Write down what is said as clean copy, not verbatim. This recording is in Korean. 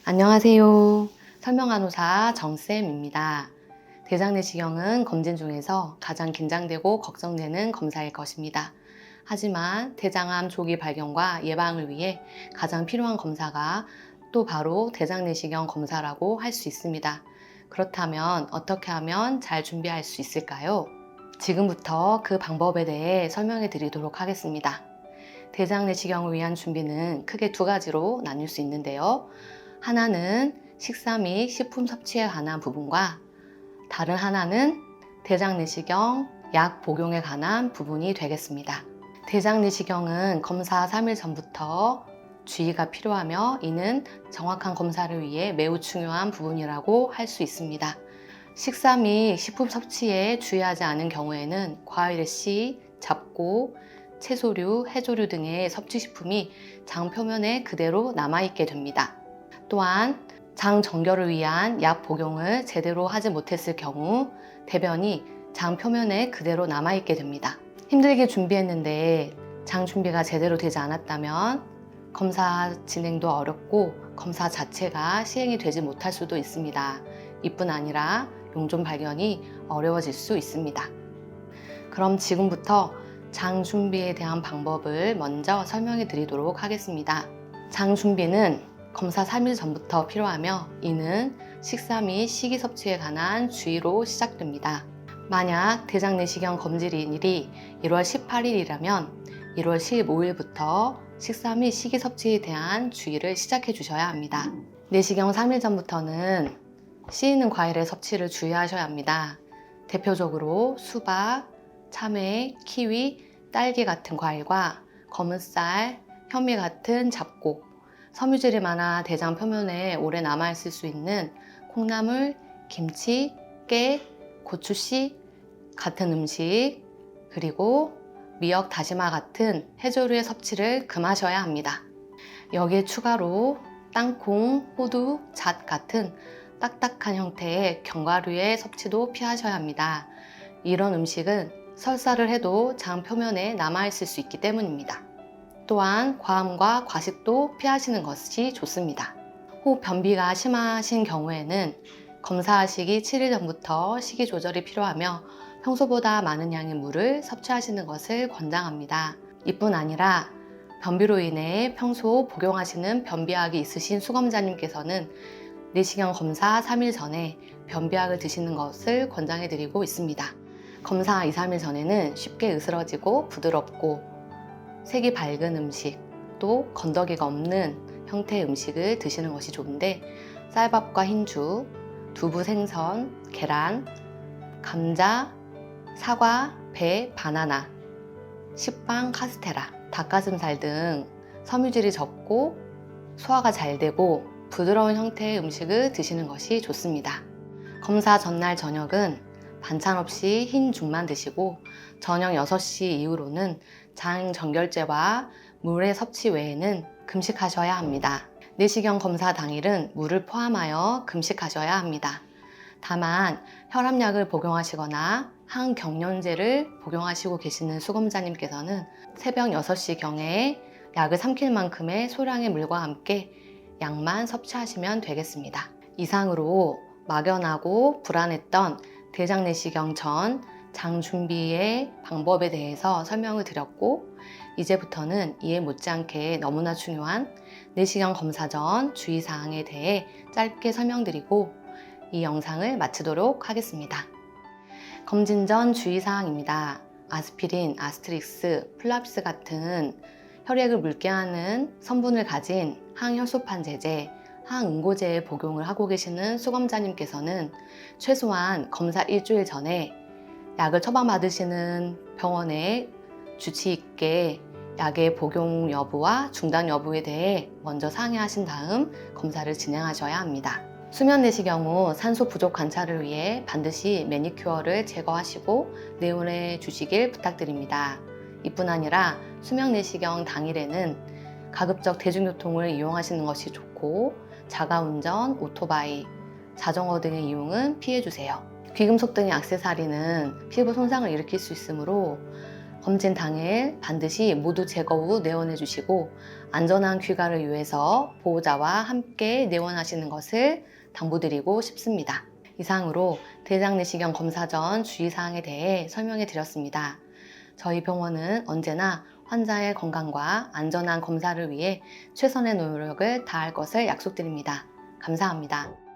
안녕하세요. 설명간호사 정쌤입니다. 대장내시경은 검진 중에서 가장 긴장되고 걱정되는 검사일 것입니다. 하지만 대장암 조기 발견과 예방을 위해 가장 필요한 검사가 또 바로 대장내시경 검사라고 할 수 있습니다. 그렇다면 어떻게 하면 잘 준비할 수 있을까요? 지금부터 그 방법에 대해 설명해 드리도록 하겠습니다. 대장내시경을 위한 준비는 크게 두 가지로 나뉠 수 있는데요. 하나는 식사 및 식품 섭취에 관한 부분과 다른 하나는 대장내시경 약 복용에 관한 부분이 되겠습니다. 대장내시경은 검사 3일 전부터 주의가 필요하며 이는 정확한 검사를 위해 매우 중요한 부분이라고 할 수 있습니다. 식사 및 식품 섭취에 주의하지 않은 경우에는 과일 씨, 잡곡, 채소류, 해조류 등의 섭취식품이 장 표면에 그대로 남아있게 됩니다. 또한 장 정결을 위한 약 복용을 제대로 하지 못했을 경우 대변이 장 표면에 그대로 남아있게 됩니다. 힘들게 준비했는데 장 준비가 제대로 되지 않았다면 검사 진행도 어렵고 검사 자체가 시행이 되지 못할 수도 있습니다. 이뿐 아니라 용종 발견이 어려워질 수 있습니다. 그럼 지금부터 장 준비에 대한 방법을 먼저 설명해 드리도록 하겠습니다. 장 준비는 검사 3일 전부터 필요하며 이는 식사 및 식이 섭취에 관한 주의로 시작됩니다. 만약 대장내시경 검진일이 1월 18일이라면 1월 15일부터 식사 및 식이 섭취에 대한 주의를 시작해 주셔야 합니다. 내시경 3일 전부터는 씨 있는 과일의 섭취를 주의하셔야 합니다. 대표적으로 수박, 참외, 키위, 딸기 같은 과일과 검은 쌀, 현미 같은 잡곡, 섬유질이 많아 대장 표면에 오래 남아있을 수 있는 콩나물, 김치, 깨, 고추씨 같은 음식, 그리고 미역, 다시마 같은 해조류의 섭취를 금하셔야 합니다. 여기에 추가로 땅콩, 호두, 잣 같은 딱딱한 형태의 견과류의 섭취도 피하셔야 합니다. 이런 음식은 설사를 해도 장 표면에 남아있을 수 있기 때문입니다. 또한 과음과 과식도 피하시는 것이 좋습니다. 혹 변비가 심하신 경우에는 검사하시기 7일 전부터 식이 조절이 필요하며 평소보다 많은 양의 물을 섭취하시는 것을 권장합니다. 이뿐 아니라 변비로 인해 평소 복용하시는 변비약이 있으신 수검자님께서는 내시경 검사 3일 전에 변비약을 드시는 것을 권장해 드리고 있습니다. 검사 2, 3일 전에는 쉽게 으스러지고 부드럽고 색이 밝은 음식, 또 건더기가 없는 형태의 음식을 드시는 것이 좋은데 쌀밥과 흰죽, 두부 생선, 계란, 감자, 사과, 배, 바나나, 식빵, 카스테라, 닭가슴살 등 섬유질이 적고 소화가 잘 되고 부드러운 형태의 음식을 드시는 것이 좋습니다. 검사 전날 저녁은 반찬 없이 흰 죽만 드시고 저녁 6시 이후로는 장 정결제와 물의 섭취 외에는 금식하셔야 합니다. 내시경 검사 당일은 물을 포함하여 금식하셔야 합니다. 다만 혈압약을 복용하시거나 항경련제를 복용하시고 계시는 수검자님께서는 새벽 6시경에 약을 삼킬 만큼의 소량의 물과 함께 약만 섭취하시면 되겠습니다. 이상으로 막연하고 불안했던 대장내시경 전 장 준비의 방법에 대해서 설명을 드렸고 이제부터는 이에 못지않게 너무나 중요한 내시경 검사 전 주의사항에 대해 짧게 설명드리고 이 영상을 마치도록 하겠습니다. 검진 전 주의사항입니다. 아스피린, 아스트릭스, 플랍스 같은 혈액을 묽게 하는 성분을 가진 항혈소판 제제, 항응고제의 복용을 하고 계시는 수검자님께서는 최소한 검사 일주일 전에 약을 처방받으시는 병원에 주치 있게 약의 복용 여부와 중단 여부에 대해 먼저 상의하신 다음 검사를 진행하셔야 합니다. 수면 내시경 후 산소 부족 관찰을 위해 반드시 매니큐어를 제거하시고 내원해 주시길 부탁드립니다. 이뿐 아니라 수면 내시경 당일에는 가급적 대중교통을 이용하시는 것이 좋고 자가운전, 오토바이, 자전거 등의 이용은 피해주세요. 귀금속 등의 액세서리는 피부 손상을 일으킬 수 있으므로 검진 당일 반드시 모두 제거 후 내원해 주시고 안전한 귀가를 위해서 보호자와 함께 내원하시는 것을 당부드리고 싶습니다. 이상으로 대장내시경 검사 전 주의사항에 대해 설명해 드렸습니다. 저희 병원은 언제나 환자의 건강과 안전한 검사를 위해 최선의 노력을 다할 것을 약속드립니다. 감사합니다.